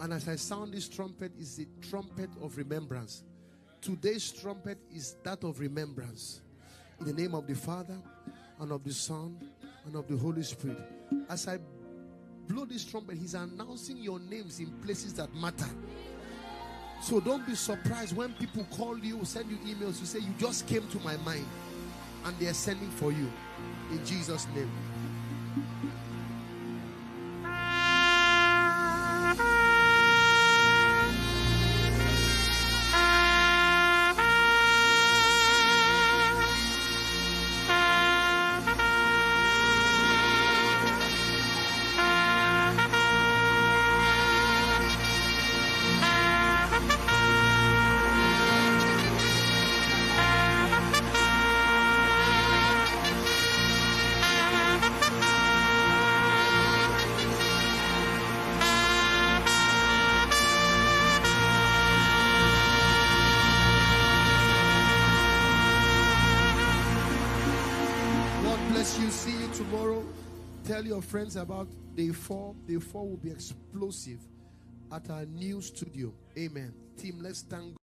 And as I sound this trumpet, is the trumpet of remembrance. Today's trumpet is that of remembrance. In the name of the Father, and of the Son, and of the Holy Spirit. As I blow this trumpet, he's announcing your names in places that matter. So don't be surprised when people call you, send you emails, you say, you just came to my mind. And they are sending for you. In Jesus' name. You see you tomorrow. Tell your friends about day 4. Day 4 will be explosive at our new studio. Amen. Team, let's thank God.